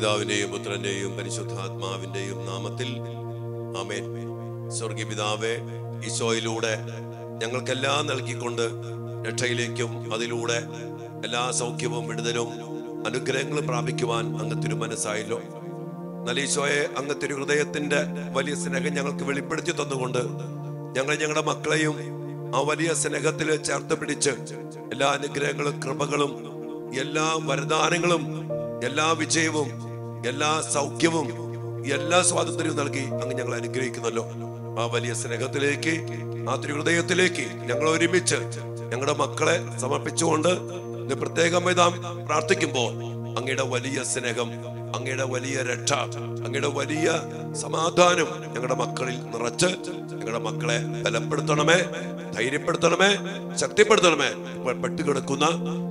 പിതാവിന്റെയും പുത്രന്റെയും പരിശുദ്ധാത്മാവിന്റെയും നാമത്തിൽ ആമേൻ. സ്വർഗീയ പിതാവേ, ഈശോയിലൂടെ ഞങ്ങൾക്കെല്ലാം നൽകിക്കൊണ്ട് രക്ഷയിലേക്കും അതിലൂടെ എല്ലാ സൗഖ്യവും വിടുതലും അനുഗ്രഹങ്ങളും പ്രാപിക്കുവാൻ അങ്ങ് തിരുമനസ്സായല്ലോ. നല്ല ഈശോയെ, അങ്ങ് തിരുഹൃദയത്തിന്റെ വലിയ സ്നേഹം ഞങ്ങൾക്ക് വെളിപ്പെടുത്തി തന്നുകൊണ്ട് ഞങ്ങളുടെ മക്കളെയും ആ വലിയ സ്നേഹത്തിൽ ചേർത്ത് പിടിച്ച് എല്ലാ അനുഗ്രഹങ്ങളും കൃപകളും എല്ലാ വരദാനങ്ങളും എല്ലാ വിജയവും എല്ലാ സൗഖ്യവും എല്ലാ സ്വാതന്ത്ര്യവും നൽകി അങ്ങ് ഞങ്ങളെ അനുഗ്രഹിക്കുന്നല്ലോ. ആ വലിയ സ്നേഹത്തിലേക്ക്, ആ തിരുഹൃദയത്തിലേക്ക് ഞങ്ങൾ ഒരുമിച്ച് ഞങ്ങളുടെ മക്കളെ സമർപ്പിച്ചുകൊണ്ട് പ്രത്യേകം പ്രാർത്ഥിക്കുമ്പോൾ അങ്ങയുടെ വലിയ സ്നേഹം, അങ്ങയുടെ വലിയ രക്ഷ, അങ്ങയുടെ വലിയ സമാധാനം ഞങ്ങളുടെ മക്കളിൽ നിറച്ച് ഞങ്ങളുടെ മക്കളെ ബലപ്പെടുത്തണമേ, ധൈര്യപ്പെടുത്തണമേ, ശക്തിപ്പെടുത്തണമേ. പെട്ടുകിടക്കുന്ന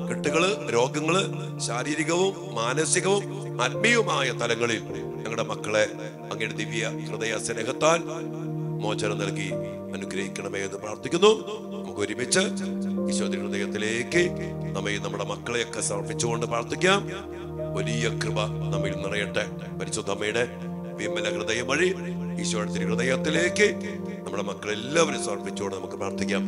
കെട്ടുകള്, രോഗങ്ങള്, ശാരീരികവും മാനസികവും ആത്മീയവുമായ തലങ്ങളിൽ ഞങ്ങളുടെ മക്കളെ അങ്ങയുടെ ദിവ്യ ഹൃദയ സ്നേഹത്താൽ മോചനം നൽകി അനുഗ്രഹിക്കണമേ എന്ന് പ്രാർത്ഥിക്കുന്നു. നമുക്ക് ഒരുമിച്ച് ഈശോയുടെ ഹൃദയത്തിലേക്ക് നമ്മുടെ മക്കളെയൊക്കെ സമർപ്പിച്ചുകൊണ്ട് പ്രാർത്ഥിക്കാം. വലിയ കൃപ നമ്മിൽ നിറയട്ടെ. പരിശുദ്ധ അമ്മയുടെ വിമല ഹൃദയം വഴി ഈശോയുടെ ഹൃദയത്തിലേക്ക് നമ്മുടെ മക്കളെല്ലാവരും സമർപ്പിച്ചുകൊണ്ട് നമുക്ക് പ്രാർത്ഥിക്കാം.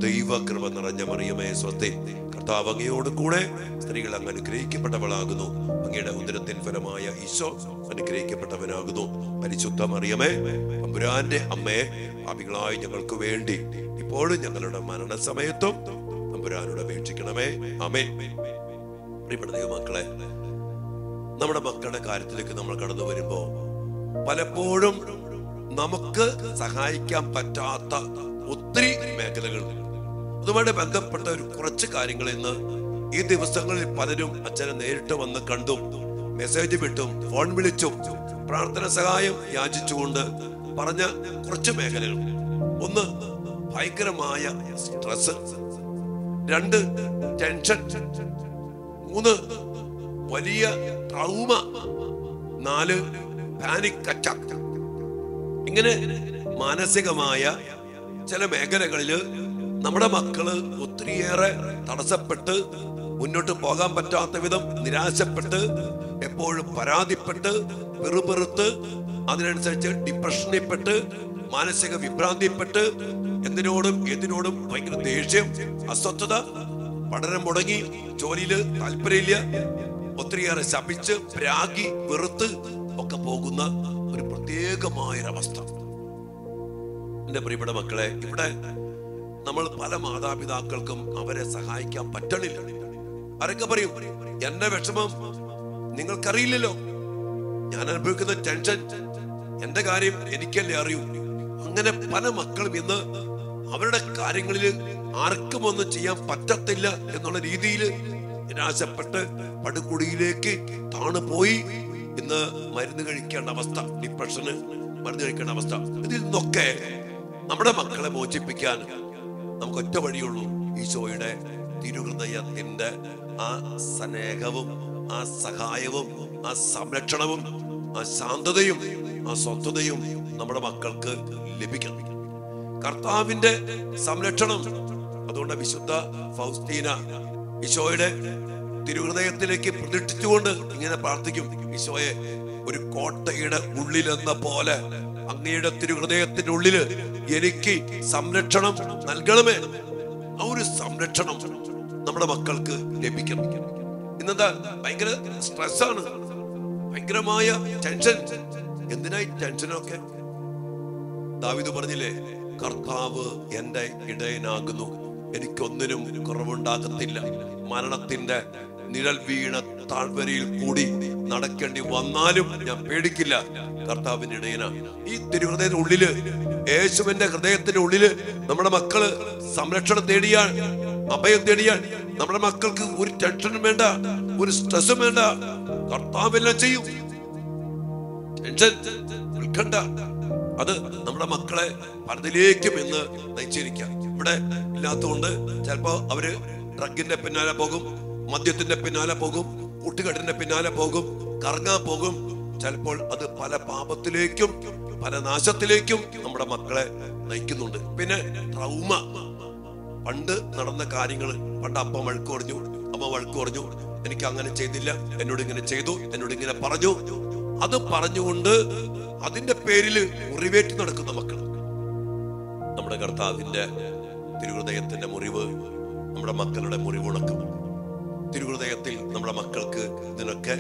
ദൈവ കൃപ നിറഞ്ഞ മറിയമേ സ്വസ്തി, കർത്താവ് അങ്ങയോട് കൂടെ സ്ത്രീകൾ അങ്ങ് അനുഗ്രഹിക്കപ്പെട്ടവളാകുന്നു. അങ്ങയുടെ ഉദരത്തിൻ ഫലമായ ഈശോ അനുഗ്രഹിക്കപ്പെട്ടവനാകുന്നു. പരിശുദ്ധ മറിയമേ, തമ്പുരാന്റെ അമ്മയെ, പാപികളായി ഞങ്ങൾക്ക് വേണ്ടി ഇപ്പോഴും ഞങ്ങളുടെ മരണസമയത്തും തമ്പുരാനോട് അപേക്ഷിക്കണമേ. ആമേൻ. പ്രിയപ്പെട്ട ദൈവമക്കളെ, നമ്മുടെ മക്കളുടെ കാര്യത്തിലേക്ക് നമ്മൾ കടന്നു വരുമ്പോ പലപ്പോഴും നമുക്ക് സഹായിക്കാൻ പറ്റാത്ത ഒത്തിരി മേഖലകൾ, അതുമായിട്ട് ബന്ധപ്പെട്ട ഒരു കുറച്ച് കാര്യങ്ങൾ ഇന്ന് ഈ ദിവസങ്ങളിൽ പലരും അച്ഛനെ നേരിട്ട് വന്ന് കണ്ടും മെസ്സേജ് വിട്ടും ഫോൺ വിളിച്ചും പ്രാർത്ഥന സഹായം യാചിച്ചുകൊണ്ട് പറഞ്ഞ കുറച്ച് മേഖലകൾ. ഒന്ന്, ഭയങ്കരമായ സ്ട്രെസ്. 2, ടെൻഷൻ. 3, വലിയ ട്രൗമ. 4, panic attack. ഇങ്ങനെ മാനസികമായ ചില മേഖലകളില് നമ്മുടെ മക്കള് ഒത്തിരിയേറെ തടസ്സപ്പെട്ട് മുന്നോട്ട് പോകാൻ പറ്റാത്ത വിധം നിരാശപ്പെട്ട് എപ്പോഴും പരാതിപ്പെട്ട് വെറുപെറുത്ത് അതിനനുസരിച്ച് ഡിപ്രഷനിൽപ്പെട്ട് മാനസിക വിഭ്രാന്തിപ്പെട്ട് എന്തിനോടും ഭയങ്കര ദേഷ്യം, അസ്വസ്ഥത, പഠനം മുടങ്ങി, ജോലിയില് താല്പര്യമില്ല, ഒത്തിരിയേറെ ശപിച്ച് പ്രാഗി വെറുത്ത് ഒക്കെ പോകുന്ന ഒരു പ്രത്യേകമായൊരവസ്ഥ. എന്റെ പ്രിയപ്പെട്ട മക്കളെ, ഇവിടെ നമ്മൾ പല മാതാപിതാക്കൾക്കും അവരെ സഹായിക്കാൻ പറ്റണില്ല. ആരൊക്കെ പറയും, എന്റെ വിഷമം നിങ്ങൾക്കറിയില്ലല്ലോ, ഞാൻ അനുഭവിക്കുന്ന ടെൻഷൻ എന്റെ കാര്യം എനിക്കല്ലേ അറിയൂ. അങ്ങനെ പല മക്കളും ഇന്ന് അവരുടെ കാര്യങ്ങളിൽ ആർക്കും ഒന്നും ചെയ്യാൻ പറ്റത്തില്ല എന്നുള്ള രീതിയിൽ നിരാശപ്പെട്ട് പടുകുടിയിലേക്ക് താണുപോയി ഇന്ന് മരുന്ന് കഴിക്കേണ്ട അവസ്ഥ, ഡിപ്രഷന് മരുന്ന് കഴിക്കേണ്ട അവസ്ഥ. ഇതിൽ നിന്നൊക്കെ നമ്മുടെ മക്കളെ മോചിപ്പിക്കാൻ നമുക്ക് ഒറ്റ വഴിയുള്ളൂ. ഈശോയുടെ തിരുഹൃദയത്തിന്റെ ആ സ്നേഹവും ആ സഹായവും ആ സംരക്ഷണവും ആ ശാന്തതയും ആ സ്വസ്ഥതയും നമ്മുടെ മക്കൾക്ക് ലഭിക്കണം. കർത്താവിന്റെ സംരക്ഷണം. അതുകൊണ്ട് വിശുദ്ധ ഫൗസ്തീന ഈശോയുടെ തിരുഹൃദയത്തിലേക്ക് പ്രതിഷ്ഠിച്ചുകൊണ്ട് ഇങ്ങനെ പ്രാർത്ഥിക്കും, ഈശോയെ, ഒരു കോട്ടയുടെ ഉള്ളിലെന്ന പോലെ അങ്ങയുടെ തിരുഹൃദയത്തിന്റെ ഉള്ളില് എനിക്ക് സംരക്ഷണം നൽകണമേ. ആ ഒരു സംരക്ഷണം നമ്മുടെ മക്കൾക്ക് ലഭിക്കണം. ഇന്നെന്താ ഭയങ്കര സ്ട്രെസ്സാണ്, ഭയങ്കരമായ ടെൻഷൻ. എന്തിനായി ടെൻഷനൊക്കെ? ദാവീദ് പറഞ്ഞില്ലേ, കർത്താവ് എന്റെ ഇടയനാകുന്നു, എനിക്കൊന്നിനും കുറവുണ്ടാകത്തില്ല. മരണത്തിന്റെ നിഴൽ വീണ താഴ്വരയിൽ കൂടി നടക്കേണ്ടി വന്നാലും ഞാൻ പേടിക്കില്ല, കർത്താവിന്റെ ഇടയനാ. ഈ തിരുഹൃദയത്തിന്റെ ഉള്ളില്, യേശുവിന്റെ ഹൃദയത്തിന്റെ ഉള്ളില് നമ്മുടെ മക്കള് സംരക്ഷണം തേടിയാൽ, അഭയം തേടിയാൽ നമ്മുടെ മക്കൾക്ക് ഒരു ടെൻഷനും വേണ്ട, ഒരു സ്ട്രെസ്സും വേണ്ട. കർത്താവെല്ലാം ചെയ്യും. ടെൻഷൻ, ഉത്കണ്ഠ, അത് നമ്മുടെ മക്കളെ പലതിലേക്കും ഇന്ന് നയിച്ചിരിക്കാം. ഇവിടെ ഇല്ലാത്തതുകൊണ്ട് ചിലപ്പോ അവര് ഡ്രഗിന്റെ പിന്നാലെ പോകും, മദ്യത്തിന്റെ പിന്നാലെ പോകും, കൂട്ടുകെട്ടിന്റെ പിന്നാലെ പോകും, കറങ്ങാൻ പോകും. ചിലപ്പോൾ അത് പല പാപത്തിലേക്കും പല നാശത്തിലേക്കും നമ്മുടെ മക്കളെ നയിക്കുന്നുണ്ട്. പിന്നെ ട്രൗമ, പണ്ട് നടന്ന കാര്യങ്ങൾ, പണ്ട് അപ്പ വഴക്ക് പറഞ്ഞു, അമ്മ വഴക്ക് പറഞ്ഞു, എനിക്ക് അങ്ങനെ ചെയ്തില്ല, എന്നോട് ഇങ്ങനെ ചെയ്തു, എന്നോട് ഇങ്ങനെ പറഞ്ഞു. അത് പറഞ്ഞുകൊണ്ട് അതിന്റെ പേരില് മുറിവേറ്റ് നടക്കുന്ന മക്കൾ. നമ്മുടെ കർത്താവിന്റെ തിരുഹൃദയത്തിന്റെ മുറിവ് നമ്മുടെ മക്കളുടെ മുറിവുണക്കും. തിരുഹൃദയത്തിൽ നമ്മുടെ മക്കൾക്ക് ഇതിനൊക്കെ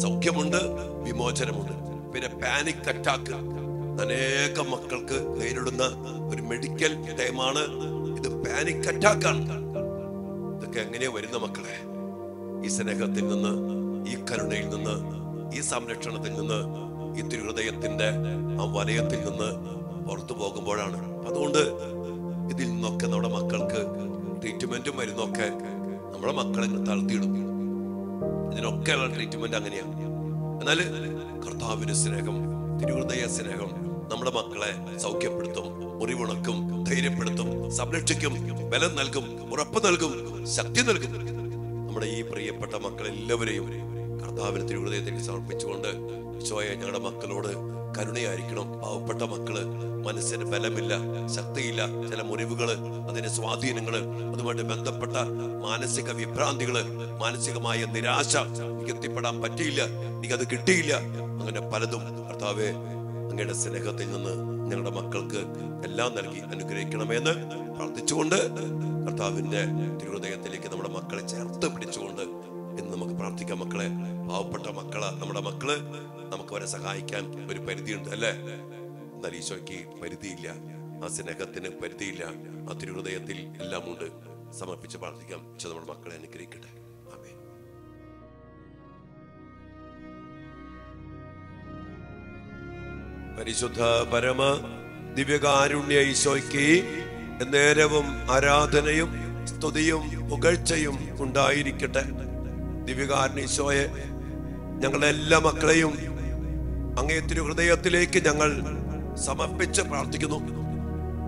സൗഖ്യമുണ്ട്, വിമോചനമുണ്ട്. പിന്നെ പാനിക് അറ്റാക്ക് അനേകം മക്കൾക്ക് നേരിടുന്ന ഒരു മെഡിക്കൽ ടൈമാണ് ഇത്. പാനിക് അറ്റാക്കാണ്. ഇതൊക്കെ എങ്ങനെയാ വരുന്ന മക്കളെ? ഈ സ്നേഹത്തിൽ നിന്ന്, ഈ കരുണയിൽ നിന്ന്, ഈ സംരക്ഷണത്തിൽ നിന്ന്, ഈ തിരുഹൃദയത്തിന്റെ ആ വലയത്തിൽ നിന്ന് പുറത്തു പോകുമ്പോഴാണ്. അതുകൊണ്ട് ഇതിൽ നിന്നൊക്കെ നമ്മുടെ മക്കൾക്ക് ട്രീറ്റ്മെന്റും മരുന്നൊക്കെ നമ്മുടെ മക്കളെ തളർത്തിയിടും. ഇതിനൊക്കെയുള്ള ട്രീറ്റ്മെന്റ് അങ്ങനെയാണ്. എന്നാൽ കർത്താവിന്റെ സ്നേഹം, തിരുഹൃദയ സ്നേഹം നമ്മുടെ മക്കളെ സൗഖ്യപ്പെടുത്തും, മുറിവുണക്കും, ധൈര്യപ്പെടുത്തും, സംരക്ഷിക്കും, ബലം നൽകും, ഉറപ്പ് നൽകും, ശക്തി നൽകും. നമ്മുടെ ഈ പ്രിയപ്പെട്ട മക്കളെല്ലാവരെയും കർത്താവിന് തിരുഹൃദയത്തിലേക്ക് സമർപ്പിച്ചുകൊണ്ട് ഈശോയെ, ഞങ്ങളുടെ മക്കളോട് കരുണയായിരിക്കണം. പാവപ്പെട്ട മക്കള്, മനസ്സിന് ബലമില്ല, ശക്തിയില്ല, ചില മുറിവുകള്, അതിന്റെ സ്വാധീനങ്ങള്, അതുമായിട്ട് ബന്ധപ്പെട്ട മാനസിക വിഭ്രാന്തികള്, മാനസികമായ നിരാശ, എനിക്ക് എത്തിപ്പെടാൻ പറ്റിയില്ല, എനിക്കത് കിട്ടിയില്ല, അങ്ങനെ പലതും കർത്താവേ അങ്ങയുടെ സ്നേഹത്തിൽ നിന്ന് ഞങ്ങളുടെ മക്കൾക്ക് എല്ലാം നൽകി അനുഗ്രഹിക്കണമെന്ന് പ്രാർത്ഥിച്ചുകൊണ്ട് കർത്താവിന്റെ തിരുഹൃദയത്തിലേക്ക് നമ്മുടെ മക്കളെ ചേർത്ത് പിടിച്ചുകൊണ്ട് ഇന്ന് നമുക്ക് പ്രാർത്ഥിക്കാം. മക്കളെ, പാവപ്പെട്ട മക്കള്, നമ്മുടെ മക്കള്, നമുക്ക് അവരെ സഹായിക്കാൻ ഒരു പരിധിയുണ്ട് അല്ലേ? എന്നാൽ ഈശോയ്ക്ക് പരിധിയില്ല, ആ സ്നേഹത്തിന് പരിധിയില്ല, ആ തിരുഹൃദയത്തിൽ എല്ലാം ഉണ്ട്. സമർപ്പിച്ച് പ്രാർത്ഥിക്കാം. ഈശോ നമ്മുടെ മക്കളെ അനുഗ്രഹിക്കട്ടെ. ആമേൻ. പരിശുദ്ധ പരമ ദിവ്യകാരുണ്യ ഈശോയ്ക്ക് നേരവും ആരാധനയും സ്തുതിയും പുകഴ്ചയും ഉണ്ടായിരിക്കട്ടെ. ദിവ്യകാരുണ്യ ഈശോയെ, ഞങ്ങളുടെ എല്ലാ മക്കളെയും അങ്ങേ തിരുഹൃദയത്തിലേക്ക് ഞങ്ങൾ സമർപ്പിച്ച് പ്രാർത്ഥിക്കുന്നു.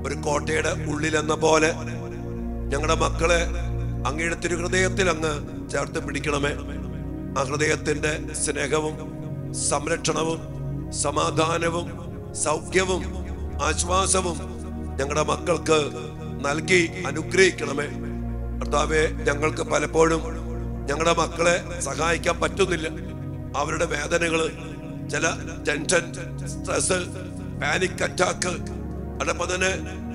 ഒരു കോട്ടയുടെ ഉള്ളിലെന്ന പോലെ ഞങ്ങളുടെ മക്കളെ അങ്ങയുടെ തിരുഹൃദയത്തിൽ അങ്ങ് ചേർത്ത് പിടിക്കണമേ. ആ ഹൃദയത്തിന്റെ സ്നേഹവും സംരക്ഷണവും സമാധാനവും സൗഖ്യവും ആശ്വാസവും ഞങ്ങളുടെ മക്കൾക്ക് നൽകി അനുഗ്രഹിക്കണമേ. കർത്താവേ, ഞങ്ങൾക്ക് പലപ്പോഴും ഞങ്ങളുടെ മക്കളെ സഹായിക്കാൻ പറ്റുന്നില്ല. അവരുടെ വേദനകള്, ചില ടെൻഷൻ, സ്ട്രെസ്, പാനിക് അറ്റാക്ക്, അതോടൊപ്പം തന്നെ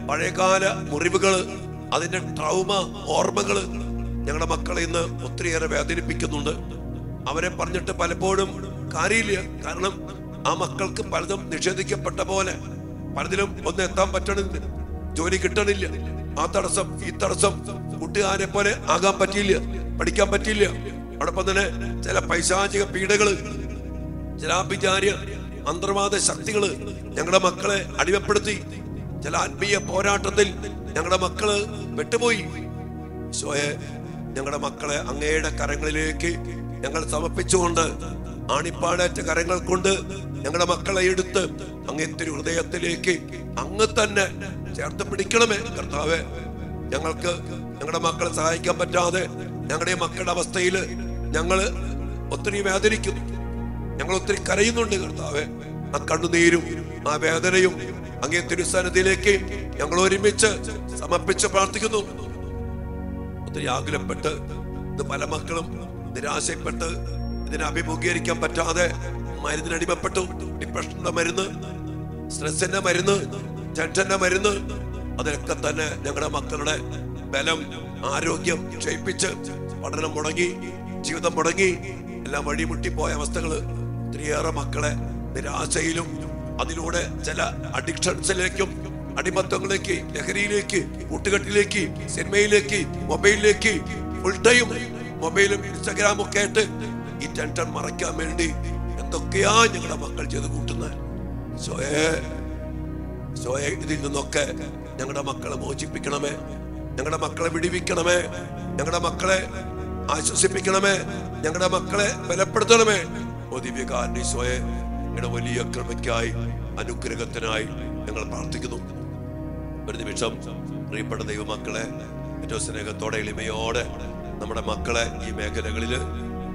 പഴയകാല മുറിവുകള്, അതിന്റെ ട്രൗമ ഓർമ്മകള് ഞങ്ങളുടെ മക്കളെ ഇന്ന് ഒത്തിരിയേറെ വേദനിപ്പിക്കുന്നുണ്ട്. അവരെ പറഞ്ഞിട്ട് പലപ്പോഴും കാര്യമില്ല. കാരണം ആ മക്കൾക്ക് പലതും നിഷേധിക്കപ്പെട്ട പോലെ, പലതിലും ഒന്നും എത്താൻ പറ്റണില്ല, ജോലി കിട്ടണില്ല, ആ തടസ്സം ഈ തടസ്സം, കൂട്ടുകാരെ പോലെ ആകാൻ പറ്റിയില്ല, പഠിക്കാൻ പറ്റിയില്ല. അതോടൊപ്പം തന്നെ ചില പൈശാചിക പീഡകള്, ചില ആഭിചാര്യ അന്തർവാദ ശക്തികള് ഞങ്ങളുടെ മക്കളെ അടിമപ്പെടുത്തി. ചില ആത്മീയ പോരാട്ടത്തിൽ ഞങ്ങളുടെ മക്കള് പെട്ടുപോയി. ഈശോയെ, ഞങ്ങളുടെ മക്കളെ അങ്ങയുടെ കരങ്ങളിലേക്ക് ഞങ്ങൾ സമർപ്പിച്ചുകൊണ്ട്, ആണിപ്പാടേറ്റ കരങ്ങൾ കൊണ്ട് ഞങ്ങളുടെ മക്കളെ എടുത്ത് അങ്ങേ തിരുഹൃദയത്തിലേക്ക് അങ്ങ് തന്നെ ചേർത്ത് പിടിക്കണമേ. കർത്താവേ, ഞങ്ങൾക്ക് ഞങ്ങളുടെ മക്കളെ സഹായിക്കാൻ പറ്റാതെ ഞങ്ങളുടെ മക്കളുടെ അവസ്ഥയിൽ ഞങ്ങള് ഒത്തിരി വേദനിക്കുന്നു, ഞങ്ങൾ ഒത്തിരി കരയുന്നുണ്ട്. കർത്താവേ, ആ കണ്ണുനീരും ആ വേദനയും അങ്ങേ തിരുസന്നിധിയിലേക്ക് ഞങ്ങൾ ഒരുമിച്ച് സമർപ്പിച്ച് പ്രാർത്ഥിക്കുന്നു. ഒത്തിരി ആകുലപ്പെട്ട് ഇത് പല മക്കളും നിരാശപ്പെട്ട് ഇതിനെ അഭിമുഖീകരിക്കാൻ പറ്റാതെ മരുന്നിനടിമപ്പെട്ടു. ഡിപ്രഷന്റെ മരുന്ന്, സ്ട്രെസ്സിന്റെ മരുന്ന്, ടെൻഷന്റെ മരുന്ന്, അതിലൊക്കെ തന്നെ ഞങ്ങളുടെ മക്കളുടെ ബലം, ആരോഗ്യം ക്ഷയിപ്പിച്ച് പഠനം മുടങ്ങി, ജീവിതം മുടങ്ങി, എല്ലാം വഴിമുട്ടിപ്പോയ അവസ്ഥകള് ഒത്തിരിയേറെ മക്കളെ നിരാശയിലും അതിലൂടെ ചില അഡിക്ഷൻസിലേക്കും അടിമത്തങ്ങളിലേക്ക്, ലഹരിയിലേക്ക്, കൂട്ടുകെട്ടിലേക്ക്, സിനിമയിലേക്ക്, മൊബൈലിലേക്ക്, ഫുൾ ടൈം മൊബൈലും ഇൻസ്റ്റാഗ്രാമും ഒക്കെ ആയിട്ട് ഈ ടെൻഷൻ മറയ്ക്കാൻ വേണ്ടി എന്തൊക്കെയാ ഞങ്ങളുടെ മക്കൾ ചെയ്ത് കൂട്ടുന്നത്. സോയെ ഇതിൽ നിന്നൊക്കെ ഞങ്ങളുടെ മക്കളെ മോചിപ്പിക്കണമേ, ഞങ്ങളുടെ മക്കളെ വിടിവിക്കണമേ, ഞങ്ങളുടെ മക്കളെ ആശ്വസിപ്പിക്കണമേ, ഞങ്ങളുടെ മക്കളെ ബലപ്പെടുത്തണമേ. ഓ ദിവ്യകാരുണ്യ ഈശോയെ, ഞങ്ങളുടെ വലിയ കൃപയ്ക്കായി, അനുഗ്രഹത്തിനായി ഞങ്ങൾ പ്രാർത്ഥിക്കുന്നു. ഒരു നിമിഷം പ്രിയപ്പെട്ട ദൈവമക്കളെ, ഏറ്റവും സ്നേഹത്തോടെ എളിമയോടെ നമ്മുടെ മക്കളെ ഈ മേഖലകളില്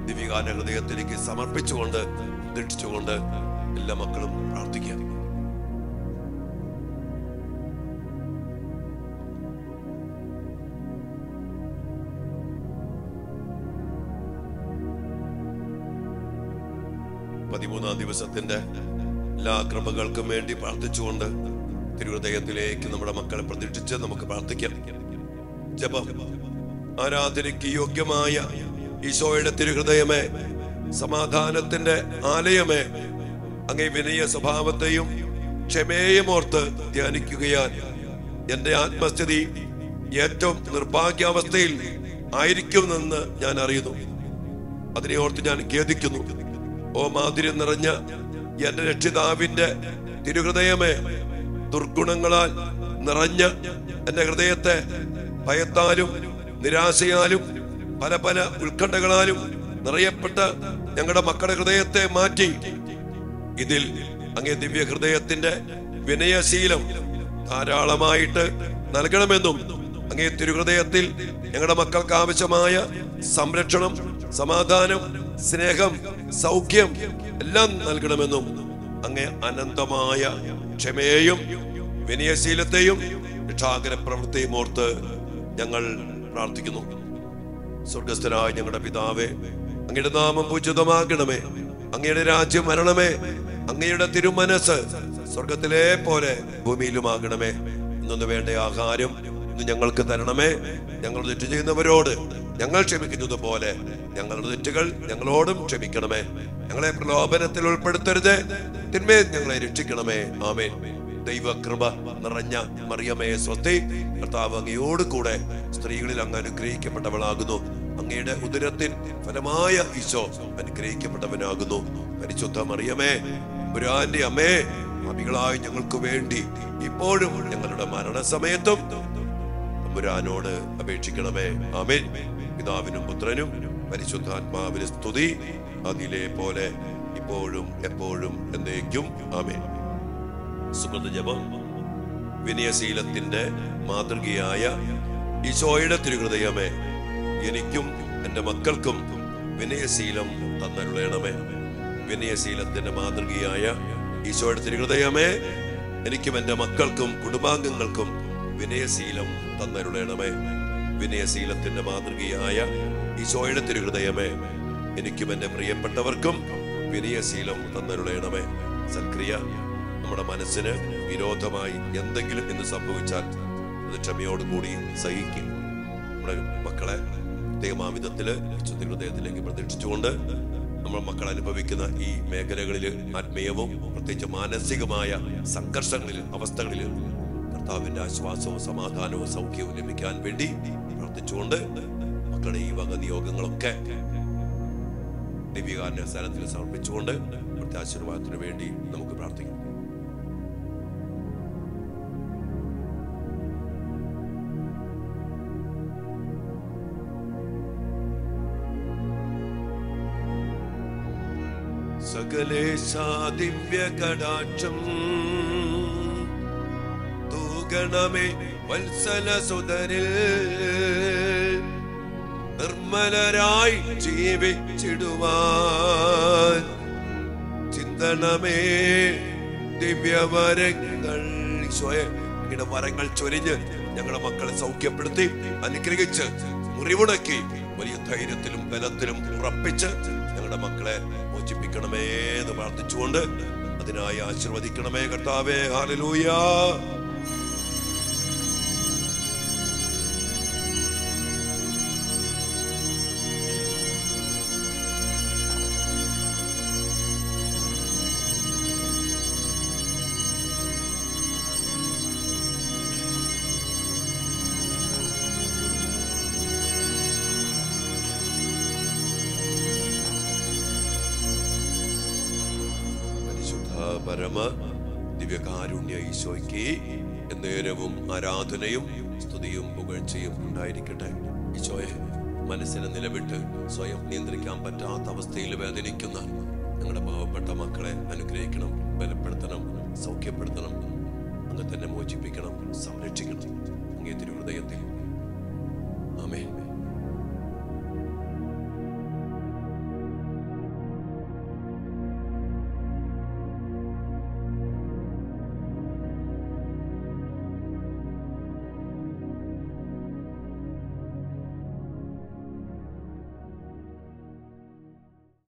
ദിവ്യകാരുണ്യ ഹൃദയത്തിലേക്ക് സമർപ്പിച്ചുകൊണ്ട്, ദീക്ഷിച്ചുകൊണ്ട് എല്ലാ മക്കളും പ്രാർത്ഥിക്കുക. 13-ാം ദിവസത്തിന്റെ എല്ലാ കൃപകൾക്കും വേണ്ടി പ്രാർത്ഥിച്ചുകൊണ്ട് തിരുഹൃദയത്തിലേക്ക് നമ്മുടെ മക്കളെ പ്രതീക്ഷിച്ച് നമുക്ക് പ്രാർത്ഥിക്കാം. ജപം. ആരാധനയ്ക്ക് യോഗ്യമായ ഈശോയുടെ തിരുഹൃദയമേ, സമാധാനത്തിന്റെ ആലയമേ, അങ്ങേ വിനയ സ്വഭാവത്തെയും ക്ഷമയെയും ഓർത്ത് ധ്യാനിക്കുകയാൽ എന്റെ ആത്മസ്ഥിതി ഏറ്റവും നിർഭാഗ്യാവസ്ഥയിൽ ആയിരിക്കുമെന്ന് ഞാൻ അറിയുന്നു. അതിനെ ഓർത്ത് ഞാൻ ഖേദിക്കുന്നു. ഓ മാധുര്യം നിറഞ്ഞ എന്റെ രക്ഷിതാവിന്റെ തിരുഹൃദയമേ, ദുർഗുണങ്ങളാൽ നിറഞ്ഞ എന്റെ ഹൃദയത്തെ ഭയത്താലും നിരാശയാലും പല പല ഉത്കണ്ഠകളാലും നിറയപ്പെട്ട ഞങ്ങളുടെ മക്കളുടെ ഹൃദയത്തെ മാറ്റി ഇതിൽ അങ്ങേ ദിവ്യ ഹൃദയത്തിന്റെ വിനയശീലം ധാരാളമായിട്ട് നൽകണമെന്നും അങ്ങേ തിരുഹൃദയത്തിൽ ഞങ്ങളുടെ മക്കൾക്ക് ആവശ്യമായ സംരക്ഷണം, സമാധാനം, സ്നേഹം, സൗഖ്യം എല്ലാം നൽകണമെന്നും അങ്ങേ അനന്തമായ ക്ഷമയെയും വിനയശീലത്തെയും രക്ഷാകര പ്രവൃത്തിയും ഓർത്ത് ഞങ്ങൾ പ്രാർത്ഥിക്കുന്നു. സ്വർഗസ്ഥനായ ഞങ്ങളുടെ പിതാവേ, അങ്ങയുടെ നാമം പൂജിതമാകണമേ, അങ്ങയുടെ രാജ്യം വരണമേ, അങ്ങയുടെ തിരുമനസ് സ്വർഗത്തിലെ പോലെ ഭൂമിയിലുമാകണമേ. ഇന്നു വേണ്ട ആഹാരം ഇന്ന് ഞങ്ങൾക്ക് തരണമേ. ഞങ്ങൾ തെറ്റ് ചെയ്യുന്നവരോട് ഞങ്ങൾ ക്ഷമിക്കുന്നത് പോലെ ഞങ്ങളുടെ തെറ്റുകൾ ഞങ്ങളോടും ക്ഷമിക്കണമേ. ഞങ്ങളെ പ്രലോഭനത്തിൽ ഉൾപ്പെടുത്തരുത്, തിന്മയിൽ ഞങ്ങളെ രക്ഷിക്കണമേ. ആമേൻ. ദൈവകൃപ നിറഞ്ഞ മറിയമേ സ്വസ്തി, കർത്താവ് അങ്ങയോട് കൂടെ സ്ത്രീകളിൽ അങ്ങ് അനുഗ്രഹിക്കപ്പെട്ടവളാകുന്നു. അങ്ങയുടെ ഉദരത്തിൻ ഫലമായ ഈശോ അനുഗ്രഹിക്കപ്പെട്ടവനാകുന്നു. പരിശുദ്ധ മറിയമേ, പുരാന്റെ അമ്മേ, പാപികളായ ഞങ്ങൾക്ക് വേണ്ടി ഇപ്പോഴും ഞങ്ങളുടെ മരണസമയത്തും തമ്പുരാനോട് അപേക്ഷിക്കണമേ. ആമേൻ. പിതാവിനും പുത്രനും പരിശുദ്ധാത്മാവിന് സ്തുതി, അതിലെ പോലെ ഇപ്പോഴും എപ്പോഴും എന്നേക്കും. ആമേൻ. സുഗന്ധ ജപം. വിനയശീലത്തിന്റെ മാതൃകയായ ഈശോയുടെ തിരുഹൃദയമേ, എനിക്കും എന്റെ മക്കൾക്കും വിനയശീലം തന്നരുളേണമേ. വിനയശീലത്തിന്റെ മാതൃകയായ ഈശോയുടെ തിരുഹൃദയമേ, എനിക്കും എന്റെ മക്കൾക്കും കുടുംബാംഗങ്ങൾക്കും വിനയശീലം തന്നരുളേണമേ. വിനയശീലത്തിന്റെ മാതൃകയായ ഈശോയുടെ തിരുഹൃദയമേ, എനിക്കും എന്റെ പ്രിയപ്പെട്ടവർക്കും വിനയശീലം തന്നരുളേണമേ. സൽക്രിയ. നമ്മുടെ മനസ്സിന് വിരോധമായി എന്തെങ്കിലും എന്ന് സംഭവിച്ചാൽ അത് ക്ഷമയോടുകൂടി സഹിക്കും. നമ്മുടെ മക്കളെ പ്രത്യേകമാവിധത്തില് ഹൃദയത്തിലേക്ക് പ്രതീക്ഷിച്ചുകൊണ്ട് നമ്മൾ മക്കൾ അനുഭവിക്കുന്ന ഈ മേഖലകളിൽ ആത്മീയവും പ്രത്യേകിച്ച് മാനസികമായ സംഘർഷങ്ങളിൽ അവസ്ഥകളിൽ കർത്താവിന്റെ ആശ്വാസവും സമാധാനവും സൗഖ്യവും ലഭിക്കാൻ വേണ്ടി പ്രാർത്ഥിച്ചുകൊണ്ട് മക്കളുടെ ഈ വക നിയോഗങ്ങളൊക്കെ ദിവ്യകാരുണ്യ സ്ഥാനത്തിൽ സമർപ്പിച്ചുകൊണ്ട് അവിടുത്തെ ആശീർവാദത്തിന് വേണ്ടി നമുക്ക് പ്രാർത്ഥിക്കാം. സകലേശാ ദിവ്യ കടാക്ഷം തൂകണമേ വത്സല സുതരിൽ, നിർമ്മലരായി ജീവിച്ചിടുവാൻ ചിന്തണമേ ദിവ്യവരങ്ങൾ. ഈശോയുടെ വരങ്ങൾ ചൊരിഞ്ഞ് ഞങ്ങളുടെ മക്കളെ സൗഖ്യപ്പെടുത്തി അനുഗ്രഹിച്ച് മുറിവുണക്കി വലിയ ധൈര്യത്തിലും ബലത്തിലും ഉറപ്പിച്ച് ഞങ്ങളുടെ മക്കളെ മോചിപ്പിക്കണമേ എന്ന് പ്രാർത്ഥിച്ചുകൊണ്ട് അതിനായി ആശീർവദിക്കണമേ കർത്താവേ. ഹല്ലേലൂയ. പരമ ദിവ്യകാരുണ്യ ഈശോയ്ക്ക് എന്നേരവും ആരാധനയും സ്തുതിയും പുകഴ്ചയും ഉണ്ടായിരിക്കട്ടെ. ഈശോയെ, മനസ്സിനെ നിലവിട്ട് സ്വയം നിയന്ത്രിക്കാൻ പറ്റാത്ത അവസ്ഥയിൽ വേദനിക്കുന്ന ഞങ്ങളുടെ പാവപ്പെട്ട മക്കളെ അനുഗ്രഹിക്കണം, ബലപ്പെടുത്തണം, സൗഖ്യപ്പെടുത്തണം. അങ്ങ് തന്നെ മോചിപ്പിക്കണം, സംരക്ഷിക്കണം. അങ്ങേ തിരുഹൃദയത്തിൽ. ആമേൻ.